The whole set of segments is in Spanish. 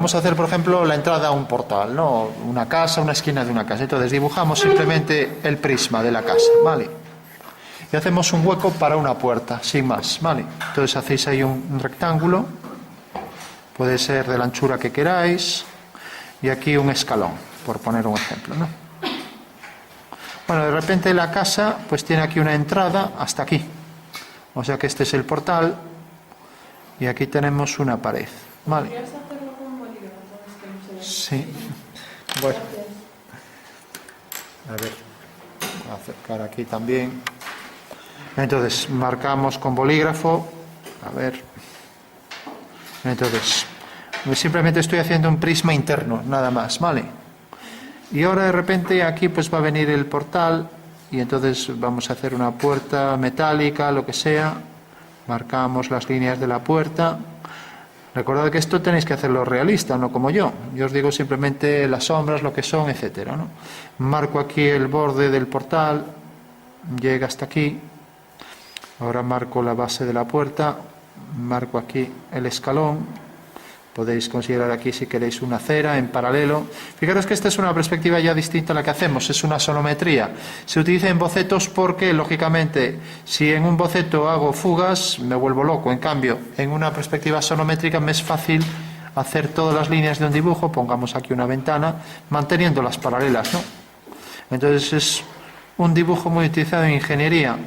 Vamos a hacer, por ejemplo, la entrada a un portal, ¿no? Una casa, una esquina de una casa. Entonces dibujamos simplemente el prisma de la casa, ¿vale? Y hacemos un hueco para una puerta, sin más, ¿vale? Entonces hacéis ahí un rectángulo, puede ser de la anchura que queráis, y aquí un escalón, por poner un ejemplo, ¿no? Bueno, de repente la casa pues tiene aquí una entrada hasta aquí. O sea que este es el portal y aquí tenemos una pared, ¿vale? Sí. Bueno. A ver, voy a acercar aquí también. Entonces, marcamos con bolígrafo. A ver. Entonces, simplemente estoy haciendo un prisma interno, nada más, ¿vale? Y ahora de repente aquí pues va a venir el portal y entonces vamos a hacer una puerta metálica, lo que sea. Marcamos las líneas de la puerta. Recordad que esto tenéis que hacerlo realista, no como yo. Yo os digo simplemente las sombras, lo que son, etcétera, ¿no? Marco aquí el borde del portal, llega hasta aquí. Ahora marco la base de la puerta, marco aquí el escalón. Podéis considerar aquí, si queréis, una acera en paralelo. Fijaros que esta es una perspectiva ya distinta a la que hacemos, es una sonometría. Se utiliza en bocetos porque, lógicamente, si en un boceto hago fugas, me vuelvo loco. En cambio, en una perspectiva sonométrica me es fácil hacer todas las líneas de un dibujo, pongamos aquí una ventana, manteniendo las paralelas, ¿no? Entonces es un dibujo muy utilizado en ingeniería,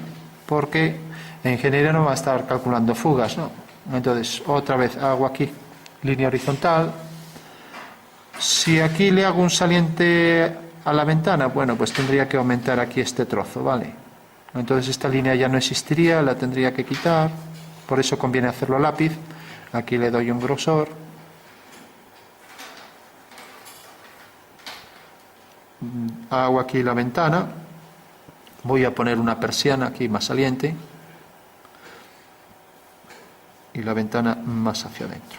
porque en ingeniería no va a estar calculando fugas, ¿no? Entonces, otra vez hago aquí línea horizontal. Si aquí le hago un saliente a la ventana, bueno, pues tendría que aumentar aquí este trozo, ¿vale? Entonces esta línea ya no existiría, la tendría que quitar, por eso conviene hacerlo a lápiz. Aquí le doy un grosor. Hago aquí la ventana, voy a poner una persiana aquí más saliente y la ventana más hacia adentro.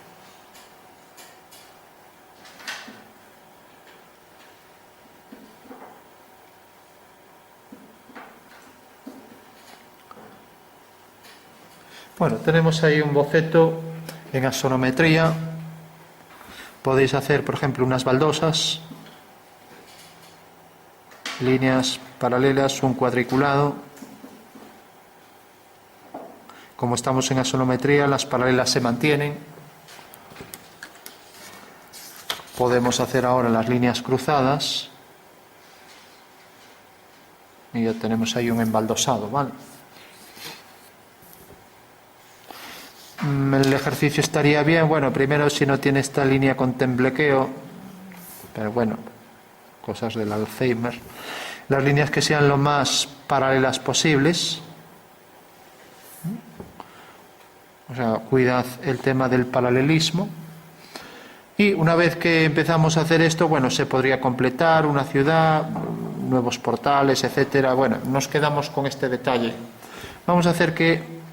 Bueno, tenemos ahí un boceto en axonometría. Podéis hacer, por ejemplo, unas baldosas, líneas paralelas, un cuadriculado. Como estamos en axonometría, las paralelas se mantienen. Podemos hacer ahora las líneas cruzadas. Y ya tenemos ahí un embaldosado, ¿vale? El ejercicio estaría bien, bueno, primero si no tiene esta línea con temblequeo, pero bueno, cosas del Alzheimer, las líneas que sean lo más paralelas posibles. O sea, cuidad el tema del paralelismo. Y una vez que empezamos a hacer esto, bueno, se podría completar una ciudad, nuevos portales, etcétera. Bueno, nos quedamos con este detalle. Vamos a hacer que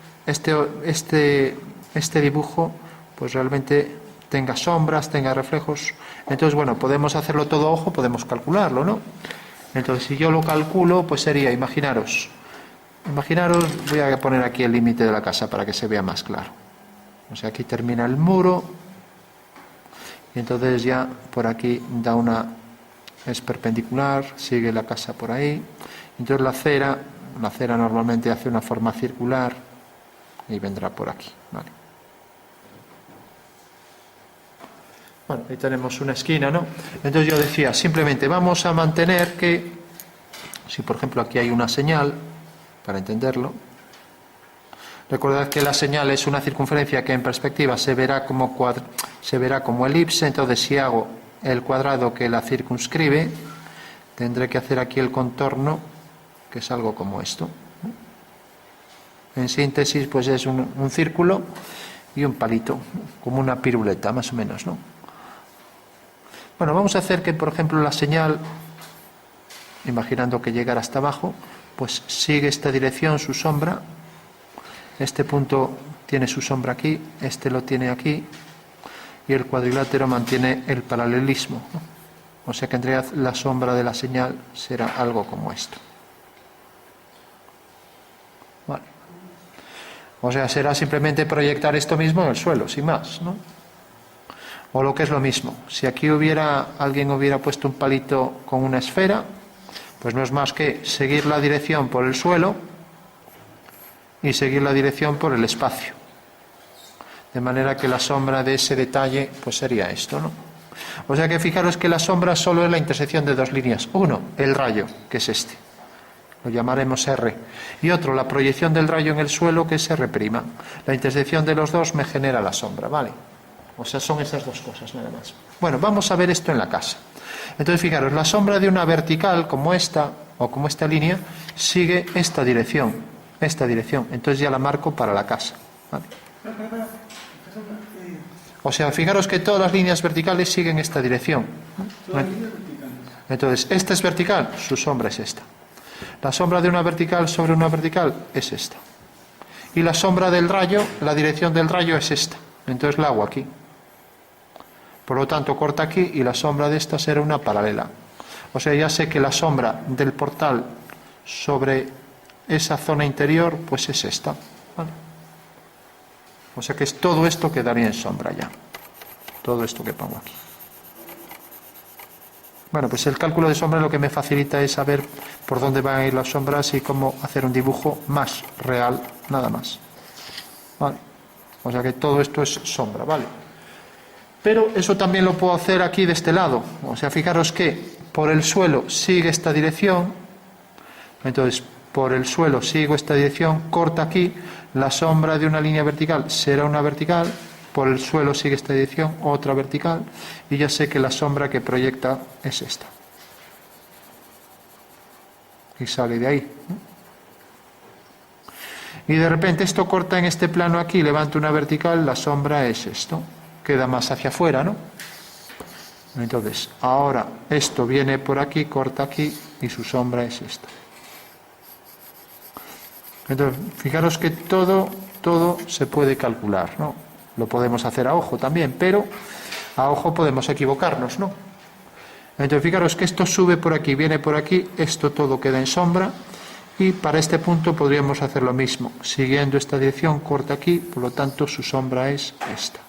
este dibujo pues realmente tenga sombras, tenga reflejos. Entonces, bueno, podemos hacerlo todo a ojo, podemos calcularlo, ¿no? Entonces, si yo lo calculo, pues sería, imaginaros, voy a poner aquí el límite de la casa para que se vea más claro. O sea, aquí termina el muro y entonces ya por aquí es perpendicular, sigue la casa por ahí. Entonces la acera normalmente hace una forma circular y vendrá por aquí, ¿vale? Bueno, ahí tenemos una esquina, ¿no? Entonces yo decía, simplemente vamos a mantener que, si por ejemplo aquí hay una señal, para entenderlo, recordad que la señal es una circunferencia que en perspectiva se verá como elipse. Entonces si hago el cuadrado que la circunscribe, tendré que hacer aquí el contorno, que es algo como esto. En síntesis, pues es un círculo y un palito, como una piruleta, más o menos, ¿no? Bueno, vamos a hacer que, por ejemplo, la señal, imaginando que llegara hasta abajo, pues sigue esta dirección, su sombra. Este punto tiene su sombra aquí, este lo tiene aquí, y el cuadrilátero mantiene el paralelismo, ¿no? O sea que en realidad la sombra de la señal será algo como esto. Vale. O sea, será simplemente proyectar esto mismo en el suelo, sin más, ¿no? O lo que es lo mismo, si aquí alguien hubiera puesto un palito con una esfera, pues no es más que seguir la dirección por el suelo y seguir la dirección por el espacio. De manera que la sombra de ese detalle pues sería esto, ¿no? O sea que fijaros que la sombra solo es la intersección de dos líneas. Uno, el rayo, que es este. Lo llamaremos R. Y otro, la proyección del rayo en el suelo, que es R'. La intersección de los dos me genera la sombra, ¿vale? O sea, son esas dos cosas nada más. Bueno, vamos a ver esto en la casa. Entonces, fijaros, la sombra de una vertical como esta, o como esta línea, sigue esta dirección. Entonces ya la marco para la casa, ¿vale? O sea, fijaros que todas las líneas verticales siguen esta dirección. Entonces, esta es vertical, su sombra es esta. La sombra de una vertical sobre una vertical es esta. Y la sombra del rayo, la dirección del rayo es esta. Entonces la hago aquí. Por lo tanto, corta aquí y la sombra de esta será una paralela. O sea, ya sé que la sombra del portal sobre esa zona interior, pues es esta, ¿vale? O sea que todo esto quedaría en sombra ya. Todo esto que pongo aquí. Bueno, pues el cálculo de sombra lo que me facilita es saber por dónde van a ir las sombras y cómo hacer un dibujo más real, nada más. ¿Vale? O sea que todo esto es sombra, ¿vale? Pero eso también lo puedo hacer aquí de este lado. O sea, fijaros que por el suelo sigue esta dirección. Entonces, por el suelo sigo esta dirección, corta aquí, la sombra de una línea vertical será una vertical, por el suelo sigue esta dirección, otra vertical, y ya sé que la sombra que proyecta es esta. Y sale de ahí. Y de repente esto corta en este plano aquí, levanto una vertical, la sombra es esto. Queda más hacia afuera, ¿no? Entonces, ahora esto viene por aquí, corta aquí, y su sombra es esta. Entonces, fijaros que todo se puede calcular, ¿no? Lo podemos hacer a ojo también, pero a ojo podemos equivocarnos, ¿no? Entonces, fijaros que esto sube por aquí, viene por aquí, esto todo queda en sombra, y para este punto podríamos hacer lo mismo. Siguiendo esta dirección, corta aquí, por lo tanto su sombra es esta.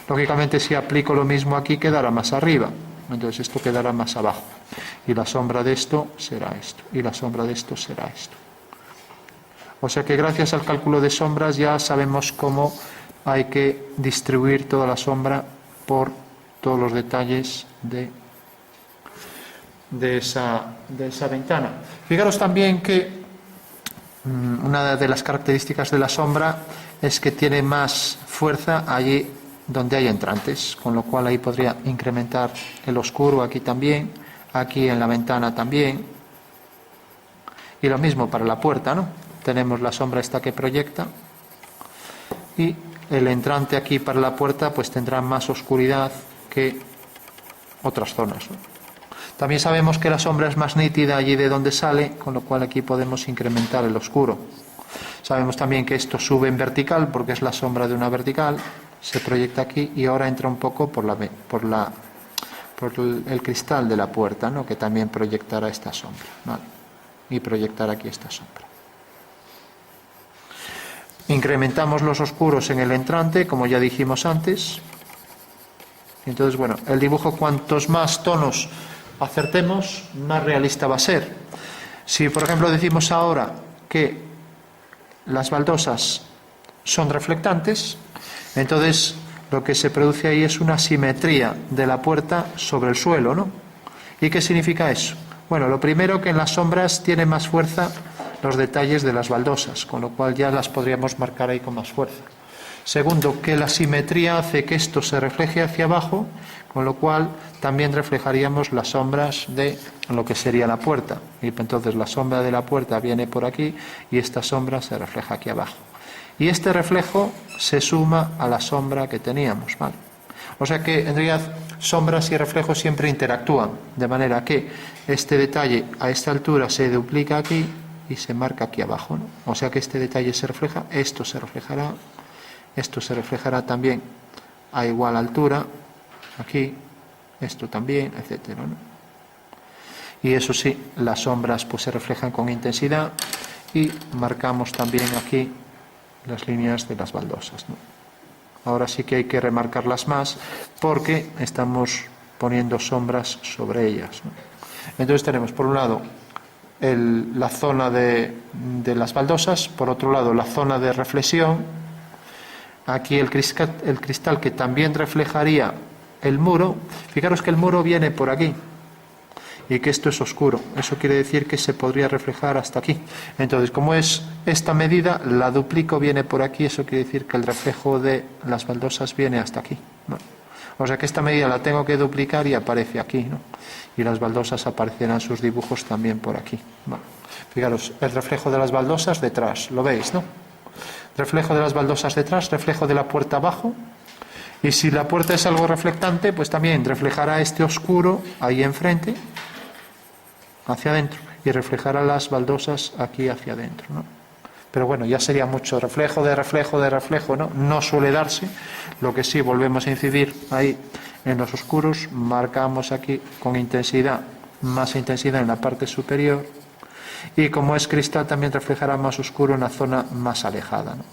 Lógicamente, si aplico lo mismo aquí, quedará más arriba. Entonces esto quedará más abajo. Y la sombra de esto será esto. Y la sombra de esto será esto. O sea que gracias al cálculo de sombras ya sabemos cómo hay que distribuir toda la sombra por todos los detalles de esa ventana. Fijaros también que una de las características de la sombra es que tiene más fuerza allí donde hay entrantes, con lo cual ahí podría incrementar el oscuro aquí también, aquí en la ventana también, y lo mismo para la puerta, ¿no? Tenemos la sombra esta que proyecta, y el entrante aquí para la puerta pues tendrá más oscuridad que otras zonas, ¿no? También sabemos que la sombra es más nítida allí de donde sale, con lo cual aquí podemos incrementar el oscuro. Sabemos también que esto sube en vertical porque es la sombra de una vertical, se proyecta aquí y ahora entra un poco por el cristal de la puerta, ¿no? Que también proyectará esta sombra, ¿vale? Y proyectará aquí esta sombra. Incrementamos los oscuros en el entrante, como ya dijimos antes. Entonces, bueno, el dibujo, cuantos más tonos acertemos, más realista va a ser. Si, por ejemplo, decimos ahora que las baldosas son reflectantes, entonces lo que se produce ahí es una simetría de la puerta sobre el suelo, ¿no? ¿Y qué significa eso? Bueno, lo primero, que en las sombras tiene más fuerza los detalles de las baldosas, con lo cual ya las podríamos marcar ahí con más fuerza. Segundo, que la simetría hace que esto se refleje hacia abajo, con lo cual también reflejaríamos las sombras de lo que sería la puerta. Y entonces la sombra de la puerta viene por aquí y esta sombra se refleja aquí abajo. Y este reflejo se suma a la sombra que teníamos, ¿vale? O sea que en realidad sombras y reflejos siempre interactúan, de manera que este detalle a esta altura se duplica aquí y se marca aquí abajo, ¿no? O sea que este detalle se refleja, esto se reflejará también a igual altura, aquí, esto también, etcétera, ¿no? Y eso sí, las sombras pues se reflejan con intensidad y marcamos también aquí las líneas de las baldosas, ¿no? Ahora sí que hay que remarcarlas más porque estamos poniendo sombras sobre ellas, ¿no? Entonces tenemos por un lado la zona de las baldosas, por otro lado la zona de reflexión, aquí el cristal que también reflejaría el muro. Fijaros que el muro viene por aquí y que esto es oscuro, eso quiere decir que se podría reflejar hasta aquí. Entonces, como es esta medida, la duplico, viene por aquí, eso quiere decir que el reflejo de las baldosas viene hasta aquí, ¿no? O sea que esta medida la tengo que duplicar y aparece aquí, ¿no? Y las baldosas aparecerán sus dibujos también por aquí, ¿no? Fijaros, el reflejo de las baldosas detrás, ¿lo veis, no? Reflejo de las baldosas detrás, reflejo de la puerta abajo. Y si la puerta es algo reflectante, pues también reflejará este oscuro ahí enfrente, hacia adentro, y reflejará las baldosas aquí hacia adentro, ¿no? Pero bueno, ya sería mucho reflejo de reflejo de reflejo, ¿no? No suele darse. Lo que sí, volvemos a incidir ahí en los oscuros, marcamos aquí con intensidad, más intensidad en la parte superior, y como es cristal también reflejará más oscuro en la zona más alejada, ¿no?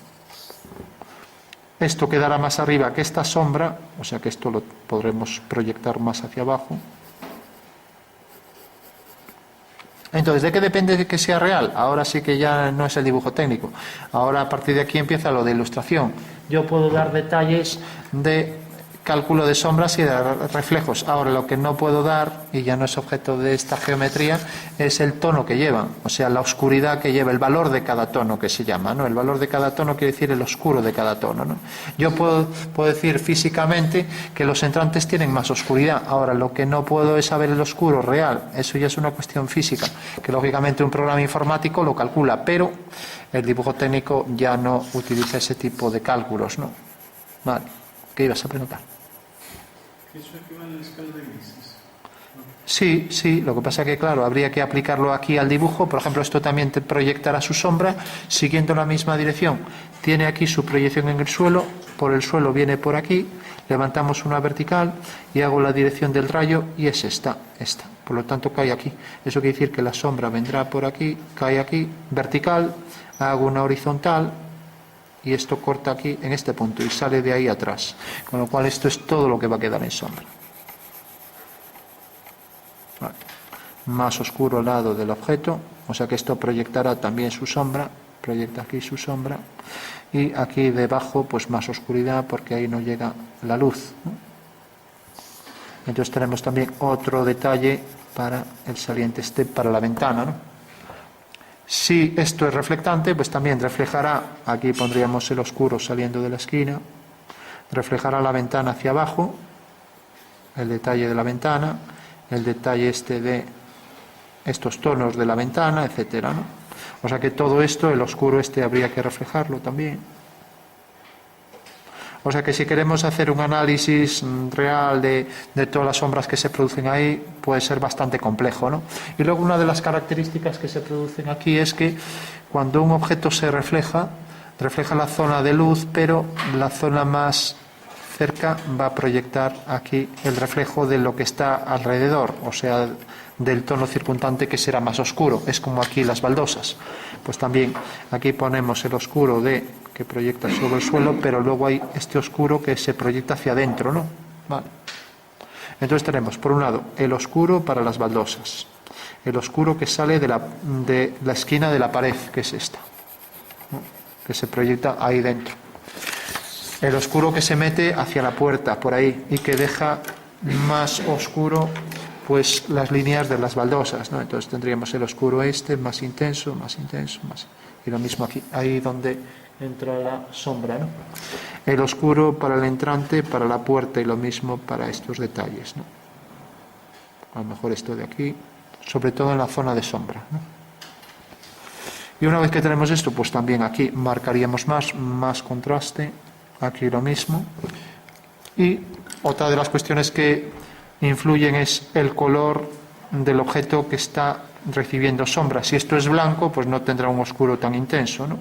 Esto quedará más arriba que esta sombra, o sea que esto lo podremos proyectar más hacia abajo. Entonces, ¿de qué depende de que sea real? Ahora sí que ya no es el dibujo técnico. Ahora a partir de aquí empieza lo de ilustración. Yo puedo dar detalles de cálculo de sombras y de reflejos. Ahora lo que no puedo dar, y ya no es objeto de esta geometría, es el tono que lleva, o sea, la oscuridad que lleva, el valor de cada tono que se llama, ¿no? El valor de cada tono quiere decir el oscuro de cada tono, ¿no? Yo puedo decir físicamente que los entrantes tienen más oscuridad. Ahora lo que no puedo es saber el oscuro real, eso ya es una cuestión física, que lógicamente un programa informático lo calcula, pero el dibujo técnico ya no utiliza ese tipo de cálculos, ¿no? Vale, ¿qué ibas a preguntar? ¿Eso equivale a la escala de grises? Sí, sí, lo que pasa es que, claro, habría que aplicarlo aquí al dibujo. Por ejemplo, esto también te proyectará su sombra siguiendo la misma dirección. Tiene aquí su proyección en el suelo, por el suelo viene por aquí, levantamos una vertical y hago la dirección del rayo y es esta. Por lo tanto, cae aquí. Eso quiere decir que la sombra vendrá por aquí, cae aquí, vertical, hago una horizontal, y esto corta aquí en este punto y sale de ahí atrás, con lo cual esto es todo lo que va a quedar en sombra. Vale. Más oscuro al lado del objeto, o sea que esto proyectará también su sombra, proyecta aquí su sombra, y aquí debajo pues más oscuridad porque ahí no llega la luz, ¿no? Entonces tenemos también otro detalle para el saliente para la ventana, ¿no? Si esto es reflectante, pues también reflejará, aquí pondríamos el oscuro saliendo de la esquina, reflejará la ventana hacia abajo, el detalle de la ventana, el detalle de estos tonos de la ventana, etcétera, ¿no? O sea que todo esto, el oscuro habría que reflejarlo también. O sea que si queremos hacer un análisis real de todas las sombras que se producen ahí, puede ser bastante complejo, ¿no? Y luego una de las características que se producen aquí es que cuando un objeto se refleja la zona de luz, pero la zona más cerca va a proyectar aquí el reflejo de lo que está alrededor, o sea, del tono circundante que será más oscuro. Es como aquí las baldosas. Pues también aquí ponemos el oscuro que proyecta sobre el suelo, pero luego hay este oscuro que se proyecta hacia adentro, ¿no? Vale. Entonces tenemos, por un lado, el oscuro para las baldosas, el oscuro que sale de la esquina de la pared, que es esta, ¿no? Que se proyecta ahí dentro. El oscuro que se mete hacia la puerta, por ahí, y que deja más oscuro pues las líneas de las baldosas, ¿no? Entonces tendríamos el oscuro más intenso, más. Y lo mismo aquí, ahí donde entra la sombra, ¿no? El oscuro para el entrante, para la puerta, y lo mismo para estos detalles, ¿no? A lo mejor esto de aquí, sobre todo en la zona de sombra, ¿no? Y una vez que tenemos esto, pues también aquí marcaríamos más contraste, aquí lo mismo. Y otra de las cuestiones que influyen es el color del objeto que está recibiendo sombra. Si esto es blanco, pues no tendrá un oscuro tan intenso, ¿no?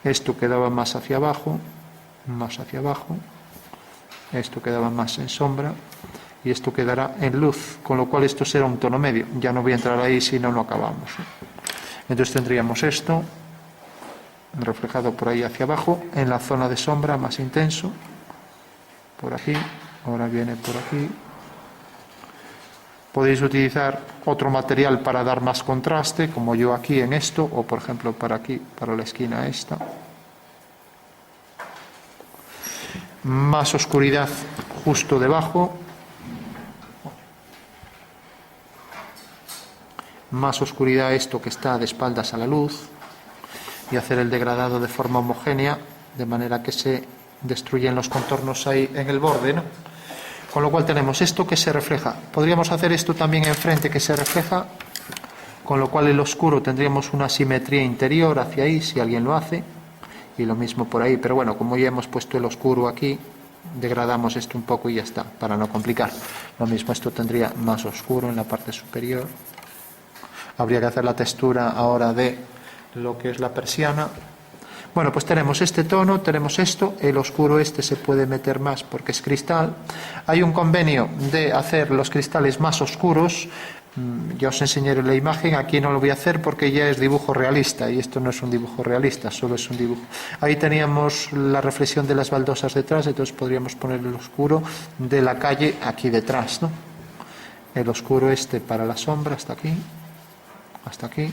Esto quedaba más hacia abajo, esto quedaba más en sombra y esto quedará en luz, con lo cual esto será un tono medio. Ya no voy a entrar ahí si no acabamos, ¿no? Entonces tendríamos esto reflejado por ahí hacia abajo, en la zona de sombra más intenso, por aquí, ahora viene por aquí. Podéis utilizar otro material para dar más contraste, como yo aquí en esto, o por ejemplo para aquí, para la esquina esta. Más oscuridad justo debajo. Más oscuridad esto que está de espaldas a la luz. Y hacer el degradado de forma homogénea, de manera que se destruyen los contornos ahí en el borde, ¿no? Con lo cual tenemos esto que se refleja. Podríamos hacer esto también enfrente que se refleja, con lo cual el oscuro tendríamos una simetría interior hacia ahí, si alguien lo hace, y lo mismo por ahí. Pero bueno, como ya hemos puesto el oscuro aquí, degradamos esto un poco y ya está, para no complicar. Lo mismo, esto tendría más oscuro en la parte superior. Habría que hacer la textura ahora de lo que es la persiana. Bueno, pues tenemos este tono, tenemos esto, el oscuro este se puede meter más porque es cristal. Hay un convenio de hacer los cristales más oscuros. Ya os enseñaré la imagen, aquí no lo voy a hacer porque ya es dibujo realista y esto no es un dibujo realista, solo es un dibujo. Ahí teníamos la reflexión de las baldosas detrás, entonces podríamos poner el oscuro de la calle aquí detrás, ¿no? El oscuro este para la sombra hasta aquí,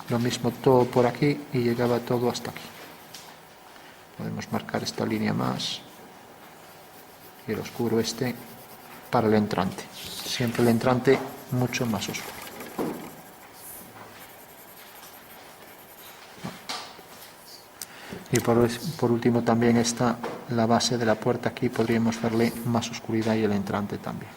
lo mismo todo por aquí y llegaba todo hasta aquí. Podemos marcar esta línea más y el oscuro este para el entrante. Siempre el entrante mucho más oscuro. Y por último también está la base de la puerta aquí, podríamos darle más oscuridad y el entrante también.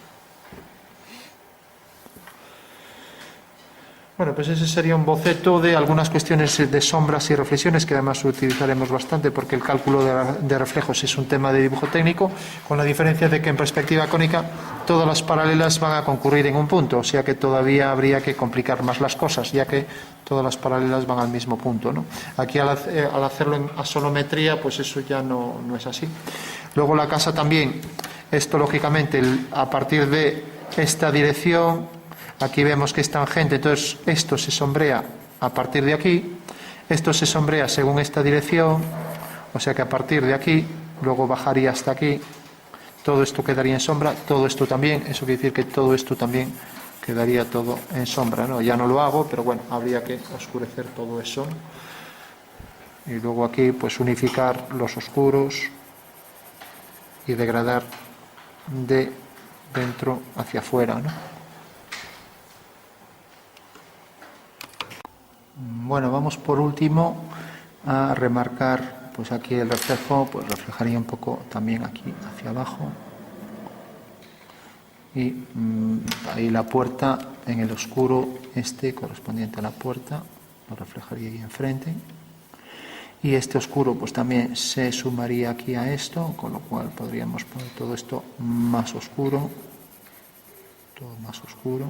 Bueno, pues ese sería un boceto de algunas cuestiones de sombras y reflexiones que además utilizaremos bastante porque el cálculo de reflejos es un tema de dibujo técnico, con la diferencia de que en perspectiva cónica todas las paralelas van a concurrir en un punto, o sea que todavía habría que complicar más las cosas, ya que todas las paralelas van al mismo punto, ¿no? Aquí al hacerlo en asonometría, pues eso ya no es así. Luego la casa también, esto lógicamente a partir de esta dirección. Aquí vemos que es tangente, entonces esto se sombrea a partir de aquí, esto se sombrea según esta dirección, o sea que a partir de aquí, luego bajaría hasta aquí, todo esto quedaría en sombra, todo esto también, eso quiere decir que todo esto también quedaría todo en sombra, ¿no? Ya no lo hago, pero bueno, habría que oscurecer todo eso. Y luego aquí, pues unificar los oscuros y degradar de dentro hacia afuera, ¿no? Bueno, vamos por último a remarcar, pues aquí el reflejo, pues reflejaría un poco también aquí hacia abajo. Y ahí la puerta en el oscuro este correspondiente a la puerta, lo reflejaría ahí enfrente. Y este oscuro pues también se sumaría aquí a esto, con lo cual podríamos poner todo esto más oscuro, todo más oscuro.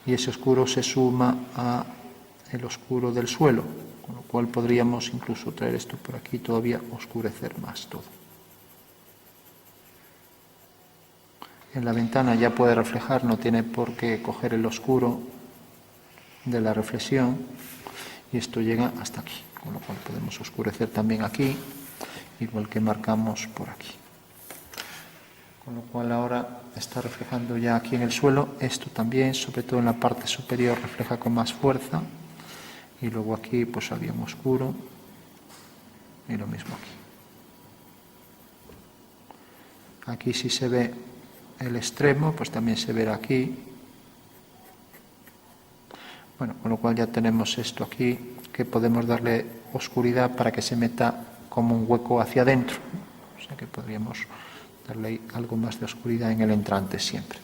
Y ese oscuro se suma a el oscuro del suelo, con lo cual podríamos incluso traer esto por aquí, todavía oscurecer más todo. En la ventana ya puede reflejar, no tiene por qué coger el oscuro de la reflexión y esto llega hasta aquí, con lo cual podemos oscurecer también aquí, igual que marcamos por aquí. Con lo cual ahora está reflejando ya aquí en el suelo, esto también, sobre todo en la parte superior, refleja con más fuerza. Y luego aquí pues había un oscuro y lo mismo aquí. Aquí si se ve el extremo, pues también se verá aquí. Bueno, con lo cual ya tenemos esto aquí, que podemos darle oscuridad para que se meta como un hueco hacia adentro. O sea que podríamos darle algo más de oscuridad en el entrante siempre,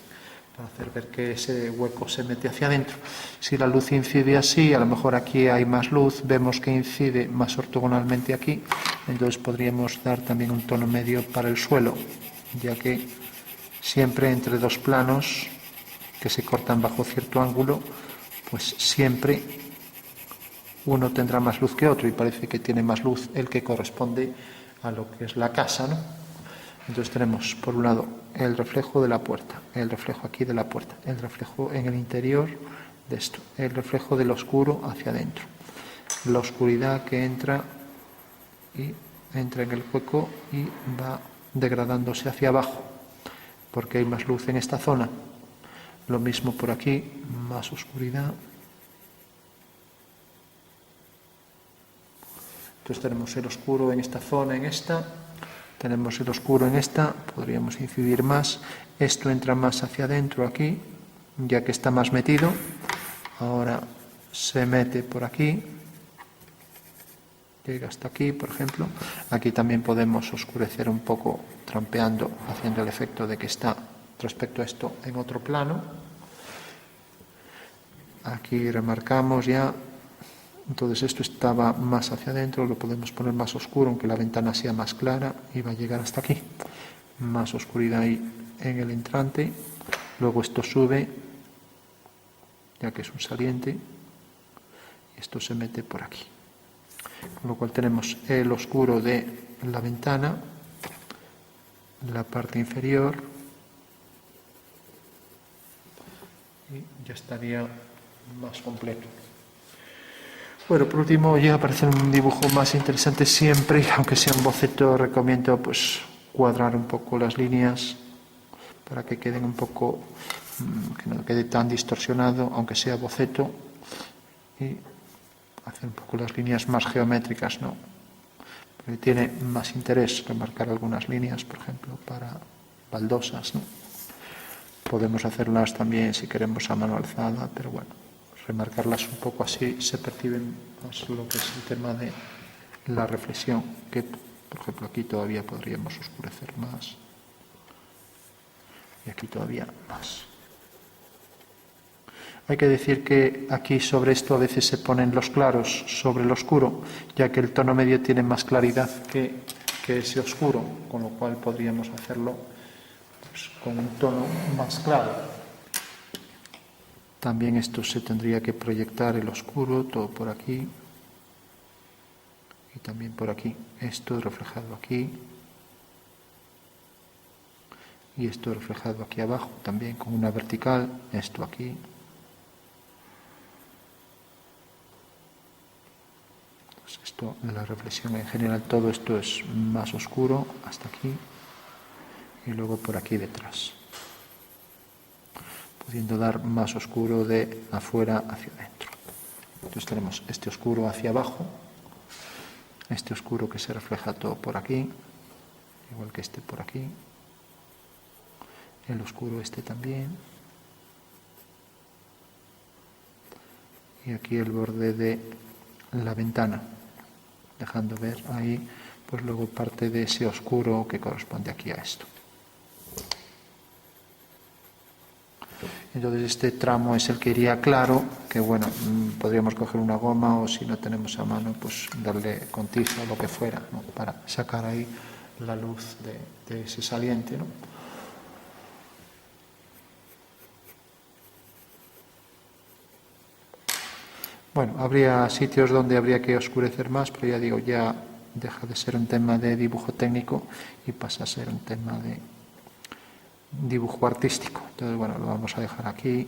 para hacer ver que ese hueco se mete hacia adentro. Si la luz incide así, a lo mejor aquí hay más luz, vemos que incide más ortogonalmente aquí, entonces podríamos dar también un tono medio para el suelo, ya que siempre entre dos planos que se cortan bajo cierto ángulo, pues siempre uno tendrá más luz que otro y parece que tiene más luz el que corresponde a lo que es la casa, ¿no? Entonces tenemos por un lado el reflejo de la puerta, el reflejo aquí de la puerta, el reflejo en el interior de esto, el reflejo del oscuro hacia adentro, la oscuridad que entra en el hueco y va degradándose hacia abajo, porque hay más luz en esta zona. Lo mismo por aquí, más oscuridad. Entonces tenemos el oscuro en esta zona, en esta. Tenemos el oscuro en esta, podríamos incidir más. Esto entra más hacia adentro aquí, ya que está más metido. Ahora se mete por aquí. Llega hasta aquí, por ejemplo. Aquí también podemos oscurecer un poco, trampeando, haciendo el efecto de que está respecto a esto en otro plano. Aquí remarcamos ya. Entonces esto estaba más hacia adentro, lo podemos poner más oscuro, aunque la ventana sea más clara, y va a llegar hasta aquí. Más oscuridad ahí en el entrante. Luego esto sube, ya que es un saliente, y esto se mete por aquí. Con lo cual tenemos el oscuro de la ventana, la parte inferior, y ya estaría más completo. Bueno, por último, ya para hacer un dibujo más interesante siempre, aunque sea un boceto, recomiendo pues cuadrar un poco las líneas para que queden un poco, que no quede tan distorsionado, aunque sea boceto, y hacer un poco las líneas más geométricas, ¿no? Porque tiene más interés remarcar algunas líneas, por ejemplo, para baldosas, ¿no? Podemos hacerlas también si queremos a mano alzada, pero bueno, remarcarlas un poco así se perciben más lo que es el tema de la reflexión, que por ejemplo aquí todavía podríamos oscurecer más y aquí todavía más. Hay que decir que aquí sobre esto a veces se ponen los claros sobre el oscuro, ya que el tono medio tiene más claridad que ese oscuro, con lo cual podríamos hacerlo pues, con un tono más claro. También esto se tendría que proyectar el oscuro, todo por aquí y también por aquí. Esto reflejado aquí y esto reflejado aquí abajo, también con una vertical, esto aquí. Pues esto, la reflexión en general, todo esto es más oscuro hasta aquí y luego por aquí detrás, pudiendo dar más oscuro de afuera hacia adentro. Entonces tenemos este oscuro hacia abajo, este oscuro que se refleja todo por aquí, igual que este por aquí, el oscuro este también, y aquí el borde de la ventana, dejando ver ahí pues luego parte de ese oscuro que corresponde aquí a esto. Entonces este tramo es el que iría claro, que bueno, podríamos coger una goma o si no tenemos a mano, pues darle con tiza o lo que fuera, ¿no? Para sacar ahí la luz de ese saliente, ¿no? Bueno, habría sitios donde habría que oscurecer más, pero ya digo, ya deja de ser un tema de dibujo técnico y pasa a ser un tema de dibujo artístico. Entonces, bueno, lo vamos a dejar aquí.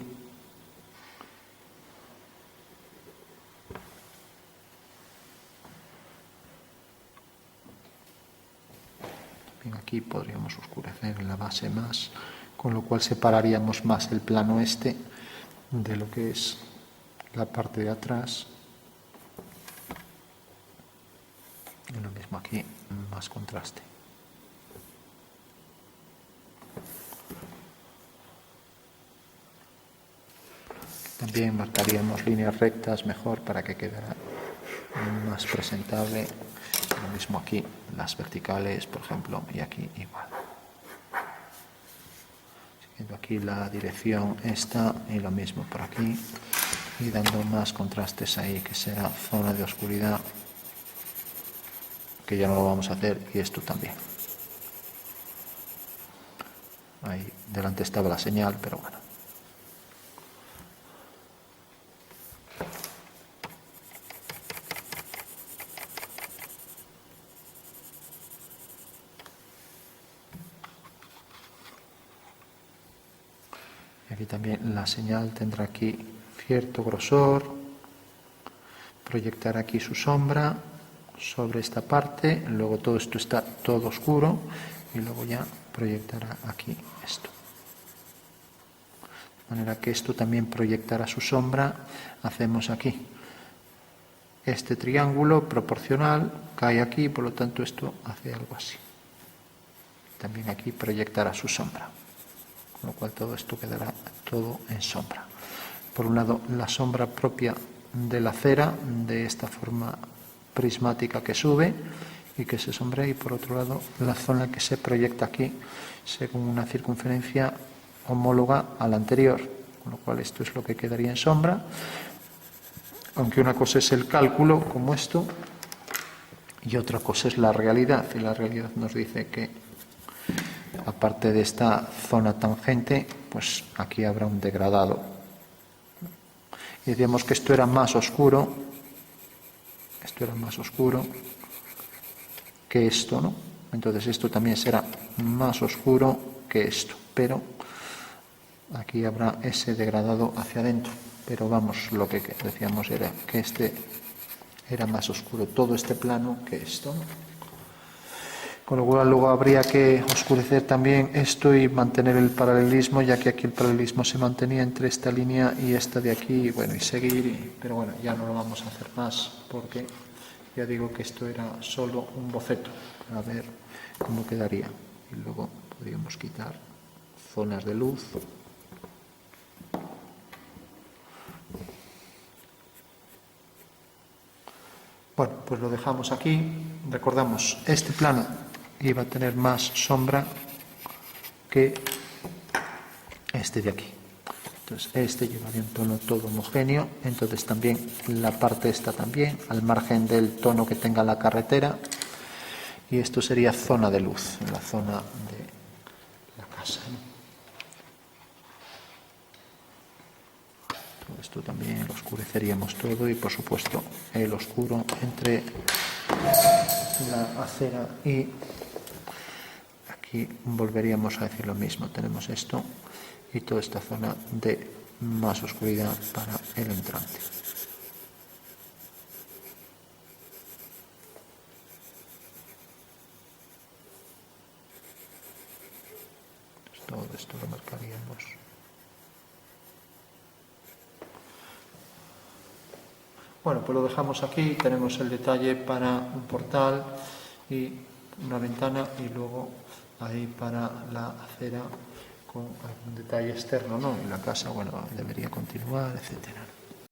Bien, aquí podríamos oscurecer en la base más, con lo cual separaríamos más el plano este de lo que es la parte de atrás. Y lo mismo aquí, más contraste. También marcaríamos líneas rectas mejor para que quedara más presentable. Lo mismo aquí, las verticales, por ejemplo, y aquí igual. Siguiendo aquí la dirección esta y lo mismo por aquí. Y dando más contrastes ahí, que será zona de oscuridad, que ya no lo vamos a hacer, y esto también. Ahí delante estaba la señal, pero bueno. Y aquí también la señal tendrá aquí cierto grosor, proyectar aquí su sombra sobre esta parte, luego todo esto está todo oscuro y luego ya proyectará aquí esto. De manera que esto también proyectará su sombra. Hacemos aquí este triángulo proporcional, cae aquí, por lo tanto esto hace algo así. También aquí proyectará su sombra, con lo cual todo esto quedará todo en sombra. Por un lado, la sombra propia de la cera, de esta forma prismática que sube y que se sombrea, y por otro lado, la zona que se proyecta aquí según una circunferencia homóloga a la anterior, con lo cual esto es lo que quedaría en sombra. Aunque una cosa es el cálculo, como esto, y otra cosa es la realidad. Y la realidad nos dice que, aparte de esta zona tangente, pues aquí habrá un degradado. Y decíamos que esto era más oscuro que esto, ¿no? Entonces esto también será más oscuro que esto, pero aquí habrá ese degradado hacia adentro. Pero vamos, lo que decíamos era que este era más oscuro, todo este plano, que esto, ¿no? Con lo cual luego habría que oscurecer también esto y mantener el paralelismo, ya que aquí el paralelismo se mantenía entre esta línea y esta de aquí, bueno, y seguir, pero bueno, ya no lo vamos a hacer más, porque ya digo que esto era solo un boceto, a ver cómo quedaría. Y luego podríamos quitar zonas de luz. Bueno, pues lo dejamos aquí. Recordamos, este plano iba a tener más sombra que este de aquí. Entonces, este llevaría un tono todo homogéneo. Entonces, también la parte esta también, al margen del tono que tenga la carretera. Y esto sería zona de luz, la zona de la casa, ¿no? Esto también lo oscureceríamos todo y, por supuesto, el oscuro entre la acera y aquí volveríamos a decir lo mismo. Tenemos esto y toda esta zona de más oscuridad para el entrante. Entonces, todo esto lo marcaríamos. Bueno, pues lo dejamos aquí. Tenemos el detalle para un portal y una ventana, y luego ahí para la acera con algún detalle externo, ¿no? Y la casa, bueno, debería continuar, etcétera.